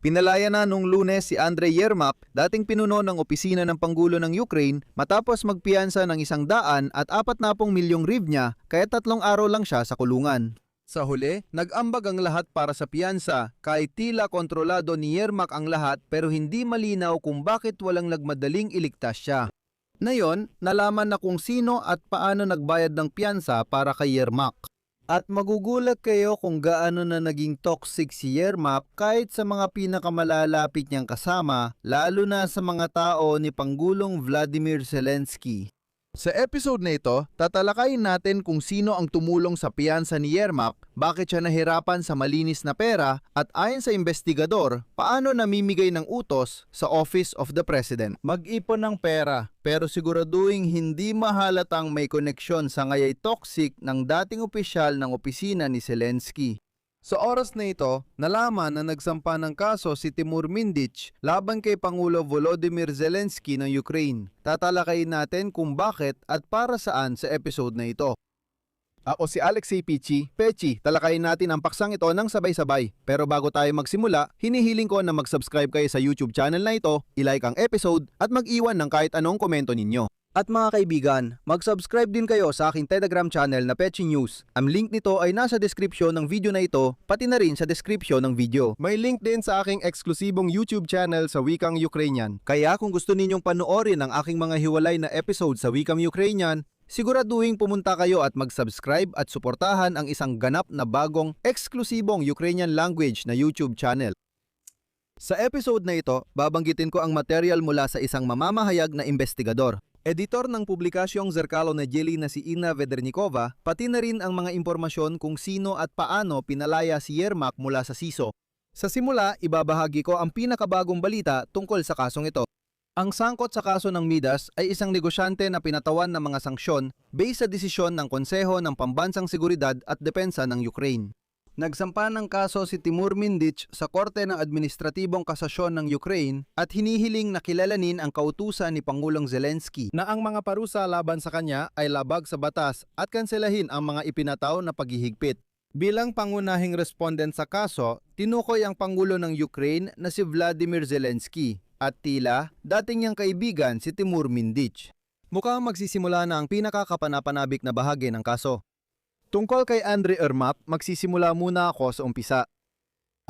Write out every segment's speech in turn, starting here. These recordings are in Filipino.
Pinalaya na nung Lunes si Andrei Yermak, dating pinuno ng opisina ng Pangulo ng Ukraine, matapos magpiyansa ng 140 milyong hryvnia, kaya 3 araw lang siya sa kulungan. Sa huli, nag-ambag ang lahat para sa piyansa, kahit tila kontrolado ni Yermak ang lahat pero hindi malinaw kung bakit walang nagmadaling iligtas siya. Ngayon, nalaman na kung sino at paano nagbayad ng piyansa para kay Yermak. At magugulat kayo kung gaano na naging toxic si Yermak kahit sa mga pinakamalalapit niyang kasama, lalo na sa mga tao ni Pangulong Vladimir Zelensky. Sa episode na ito, tatalakayin natin kung sino ang tumulong sa piyansa ni Yermak, bakit siya nahirapan sa malinis na pera, at ayon sa investigador, paano namimigay ng utos sa Office of the President. Mag-ipon ng pera, pero siguraduhin hindi mahalatang may koneksyon sa ngayay toxic ng dating opisyal ng opisina ni Zelensky. Sa oras na ito, nalaman na nagsampa ng kaso si Timur Mindich laban kay Pangulo Volodymyr Zelensky ng Ukraine. Tatalakayin natin kung bakit at para saan sa episode na ito. Ako si Alexei Pechi, talakayin natin ang paksang ito ng sabay-sabay. Pero bago tayo magsimula, hinihiling ko na mag-subscribe kayo sa YouTube channel na ito, i-like ang episode at mag-iwan ng kahit anong komento ninyo. At mga kaibigan, mag-subscribe din kayo sa aking Telegram channel na Pechi News. Ang link nito ay nasa description ng video na ito, pati na rin sa description ng video. May link din sa aking eksklusibong YouTube channel sa wikang Ukrainian. Kaya kung gusto ninyong panoorin ang aking mga hiwalay na episode sa wikang Ukrainian, siguraduhin pumunta kayo at mag-subscribe at suportahan ang isang ganap na bagong eksklusibong Ukrainian language na YouTube channel. Sa episode na ito, babanggitin ko ang material mula sa isang mamamahayag na investigador. Editor ng publikasyong Zerkalo Nedělí na si Inna Vedernikova, pati na rin ang mga impormasyon kung sino at paano pinalaya si Yermak mula sa SISO. Sa simula, ibabahagi ko ang pinakabagong balita tungkol sa kasong ito. Ang sangkot sa kaso ng Midas ay isang negosyante na pinatawan ng mga sanksyon based sa desisyon ng Konseho ng Pambansang Seguridad at Depensa ng Ukraine. Nagsampa ng kaso si Timur Mindich sa Korte ng Administratibong Kasasyon ng Ukraine at hinihiling na kilalanin ang kautusan ni Pangulong Zelensky na ang mga parusa laban sa kanya ay labag sa batas at kanselahin ang mga ipinataw na paghihigpit. Bilang pangunahing respondent sa kaso, tinukoy ang Pangulo ng Ukraine na si Vladimir Zelensky at tila dating niyang kaibigan si Timur Mindich. Mukhang magsisimula na ang pinakakapanapanabik na bahagi ng kaso. Tungkol kay Andrei Yermak, magsisimula muna ako sa umpisa.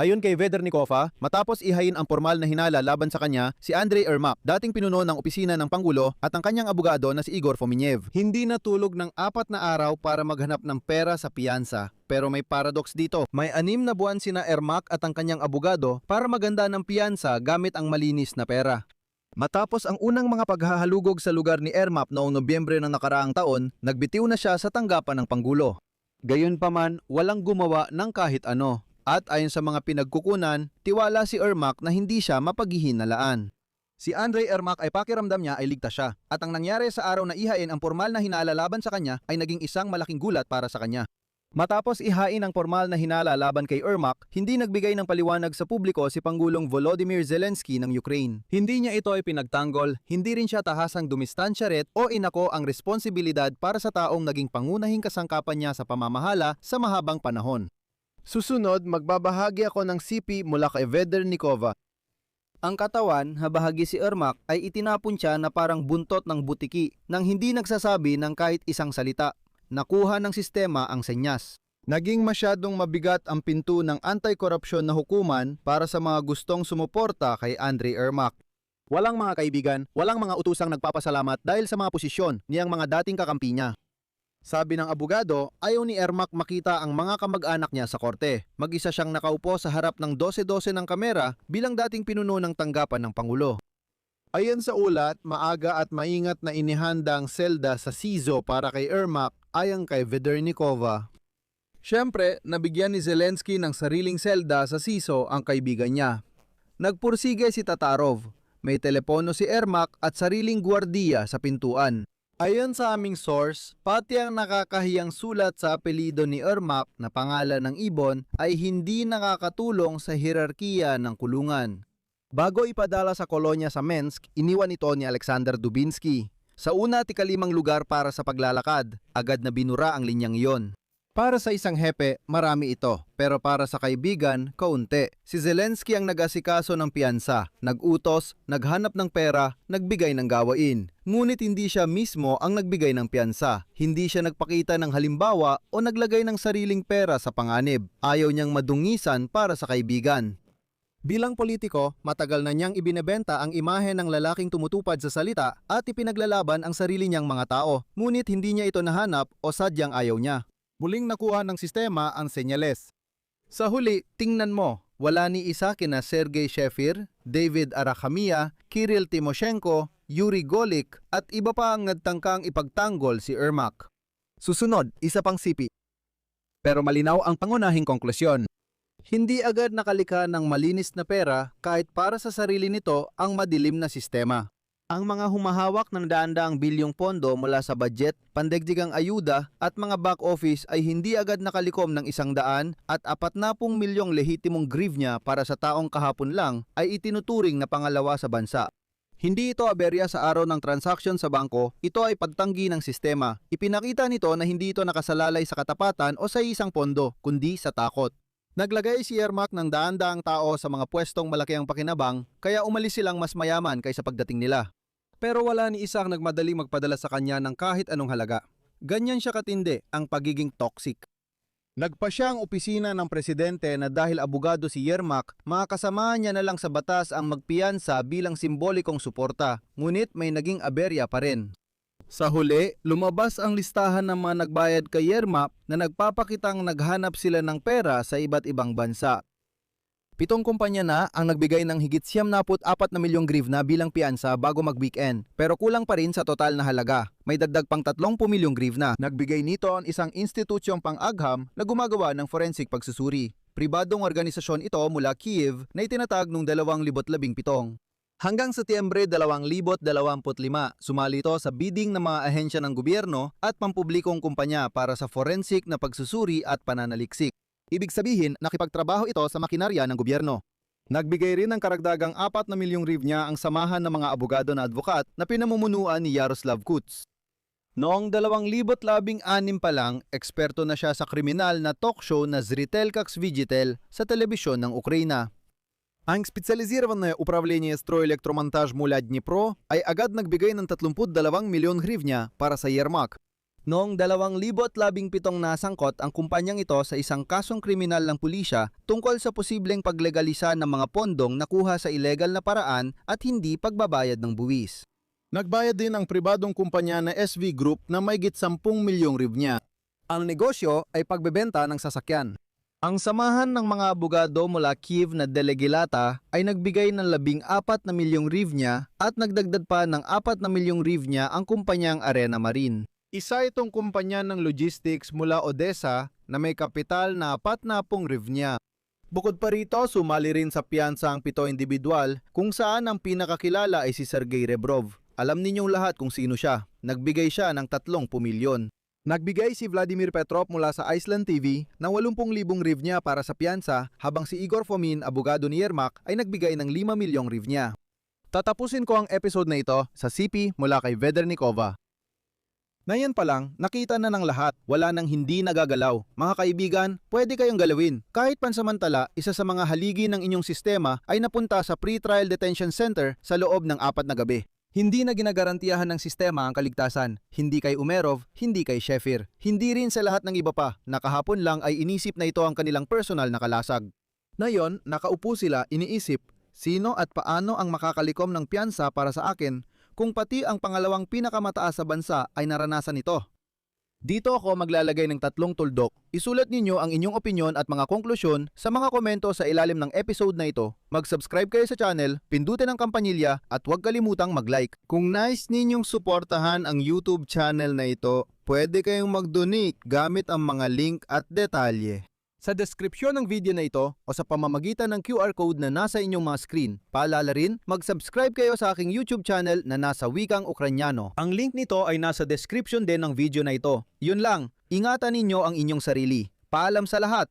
Ayon kay Vedernikova, matapos ihain ang formal na hinala laban sa kanya, si Andrei Yermak, dating pinuno ng opisina ng Pangulo at ang kanyang abogado na si Igor Fominev, hindi natulog ng 4 na araw para maghanap ng pera sa piyansa. Pero may paradox dito. May 6 na buwan sina Yermak at ang kanyang abogado para maganda ng piyansa gamit ang malinis na pera. Matapos ang unang mga paghahalugog sa lugar ni Yermak noong Nobyembre ng nakaraang taon, nagbitiw na siya sa tanggapan ng Pangulo. Gayunpaman, walang gumawa ng kahit ano. At ayon sa mga pinagkukunan, tiwala si Yermak na hindi siya mapaghihinalaan. Si Andrei Yermak ay pakiramdam niya ay ligtas siya. At ang nangyari sa araw na ihain ang formal na hinala laban sa kanya ay naging isang malaking gulat para sa kanya. Matapos ihain ang formal na hinala laban kay Yermak, hindi nagbigay ng paliwanag sa publiko si Pangulong Volodymyr Zelensky ng Ukraine. Hindi niya ito ay pinagtanggol, hindi rin siya tahasang dumistansya ret o inako ang responsibilidad para sa taong naging pangunahing kasangkapan niya sa pamamahala sa mahabang panahon. Susunod, magbabahagi ako ng sipi mula kay Vedernikova. Ang katawan, habahagi si Yermak ay itinapon siya na parang buntot ng butiki nang hindi nagsasabi ng kahit isang salita. Nakuha ng sistema ang senyas. Naging masyadong mabigat ang pinto ng anti-korupsyon na hukuman para sa mga gustong sumuporta kay Andrei Yermak. Walang mga kaibigan, walang mga utusang nagpapasalamat dahil sa mga posisyon niyang mga dating kakampi niya. Sabi ng abogado, ayaw ni Yermak makita ang mga kamag-anak niya sa korte. Mag-isa siyang nakaupo sa harap ng 12-12 ng kamera bilang dating pinuno ng tanggapan ng Pangulo. Ayon sa ulat, maaga at maingat na inihanda ang selda sa SISO para kay Yermak ayon kay Vedernikova. Siyempre, nabigyan ni Zelensky ng sariling selda sa SISO ang kaibigan niya. Nagpursige si Tatarov, may telepono si Yermak at sariling gwardiya sa pintuan. Ayon sa aming source, pati ang nakakahiyang sulat sa apelyido ni Yermak na pangalan ng ibon ay hindi nakakatulong sa hierarkiya ng kulungan. Bago ipadala sa kolonya sa Minsk, iniwan ito ni Alexander Dubinsky. Sa una at ikalimang lugar para sa paglalakad, agad na binura ang linyang iyon. Para sa isang hepe, marami ito, pero para sa kaibigan, kaunti. Si Zelensky ang nag-asikaso ng piyansa, nag-utos, naghanap ng pera, nagbigay ng gawain. Ngunit hindi siya mismo ang nagbigay ng piyansa. Hindi siya nagpakita ng halimbawa o naglagay ng sariling pera sa panganib. Ayaw niyang madungisan para sa kaibigan. Bilang politiko, matagal na niyang ibinebenta ang imahe ng lalaking tumutupad sa salita at ipinaglalaban ang sarili niyang mga tao. Ngunit hindi niya ito nahanap o sadyang ayaw niya. Muling nakuha ng sistema ang senyales. Sa huli, tingnan mo, wala ni isa kina Sergei Shefir, David Arakhamia, Kirill Timoshenko, Yuri Golik at iba pa ang nagtangkang ipagtanggol si Ermak. Susunod, isa pang sipi. Pero malinaw ang pangunahing konklusyon. Hindi agad nakalika ng malinis na pera kahit para sa sarili nito ang madilim na sistema. Ang mga humahawak ng daan-daang bilyong pondo mula sa budget, pandaigdigang ayuda at mga back office ay hindi agad nakalikom ng 100 at 40 milyong lehitimong grivnya para sa taong kahapon lang ay itinuturing na pangalawa sa bansa. Hindi ito aberya sa araw ng transaksyon sa bangko, ito ay pagtanggi ng sistema. Ipinakita nito na hindi ito nakasalalay sa katapatan o sa isang pondo, kundi sa takot. Naglagay si Yermak ng daan-daang tao sa mga pwestong malaki ang pakinabang, kaya umalis silang mas mayaman kaysa pagdating nila. Pero wala ni isa ang nagmadaling magpadala sa kanya ng kahit anong halaga. Ganyan siya katindi ang pagiging toxic. Nagpa siya ang opisina ng presidente na dahil abogado si Yermak, makakasamahan niya na lang sa batas ang magpiyansa bilang simbolikong suporta, ngunit may naging aberya pa rin. Sa huli, lumabas ang listahan ng mga nagbayad kay Yermak na nagpapakitang naghanap sila ng pera sa iba't ibang bansa. 7 kumpanya na ang nagbigay ng higit 74 na milyong grivna bilang piyansa bago mag-weekend, pero kulang pa rin sa total na halaga. May dagdag pang 30 milyong grivna. Nagbigay nito ang isang institusyong pang-agham na gumagawa ng forensic pagsusuri. Pribadong organisasyon ito mula Kiev na itinatag noong 2017. Hanggang Setyembre 2025, sumali ito sa bidding ng mga ahensya ng gobyerno at pampublikong kumpanya para sa forensic na pagsusuri at pananaliksik. Ibig sabihin, nakipagtrabaho ito sa makinarya ng gobyerno. Nagbigay rin ng karagdagang 4 na milyong grivnya ang samahan ng mga abogado na advokat na pinamumunuan ni Yaroslav Kutz. Noong 2016 pa lang, eksperto na siya sa kriminal na talk show na Zritelka Ksvijitel sa telebisyon ng Ukraina. Ang spesyalizirованное управление стройэлектромонтаж mula Dnipro ay agad nagbigay ng 32 milyon grivnya para sa Yermak. Noong 2017 nasangkot ang kumpanyang ito sa isang kasong kriminal ng pulisya tungkol sa posibleng paglegalisa ng mga pondong nakuha sa ilegal na paraan at hindi pagbabayad ng buwis. Nagbayad din ang pribadong kumpanya na SV Group na mayigit 10 milyong grivnya. Ang negosyo ay pagbebenta ng sasakyan. Ang samahan ng mga abogado mula Kiev na Delegilata ay nagbigay ng 14 na milyong grivnya at nagdagdag pa ng 4 na milyong grivnya ang kumpanyang Arena Marine. Isa itong kumpanya ng logistics mula Odessa na may kapital na 40 grivnya. Bukod pa rito, sumali rin sa piyansa ang 7 individual kung saan ang pinakakilala ay si Sergei Rebrov. Alam ninyong lahat kung sino siya. Nagbigay siya ng 30 milyon. Nagbigay si Vladimir Petrov mula sa Iceland TV ng 80,000 grivnya para sa piyansa habang si Igor Fomin, abogado ni Yermak, ay nagbigay ng 5 milyong grivnya. Tatapusin ko ang episode na ito sa CP mula kay Vedernikova. Ngayon pa lang, nakita na ng lahat, wala nang hindi nagagalaw. Mga kaibigan, pwede kayong galawin. Kahit pansamantala, isa sa mga haligi ng inyong sistema ay napunta sa pre-trial detention center sa loob ng 4 na gabi. Hindi na ginagarantiyahan ng sistema ang kaligtasan. Hindi kay Umerov, hindi kay Shefir. Hindi rin sa lahat ng iba pa. Nakahapon lang ay inisip na ito ang kanilang personal na kalasag. Ngayon, nakaupo sila, iniisip, sino at paano ang makakalikom ng piyansa para sa akin kung pati ang pangalawang pinakamataas sa bansa ay naranasan ito. Dito ako maglalagay ng 3 tuldok. Isulat ninyo ang inyong opinyon at mga konklusyon sa mga komento sa ilalim ng episode na ito. Mag-subscribe kayo sa channel, pindutin ang kampanilya at huwag kalimutang mag-like. Kung nais ninyong suportahan ang YouTube channel na ito, pwede kayong mag-donate gamit ang mga link at detalye sa description ng video na ito o sa pamamagitan ng QR code na nasa inyong mga screen. Paalala rin, mag-subscribe kayo sa aking YouTube channel na nasa wikang Ukrainyano. Ang link nito ay nasa description din ng video na ito. Yun lang, ingatan ninyo ang inyong sarili. Paalam sa lahat!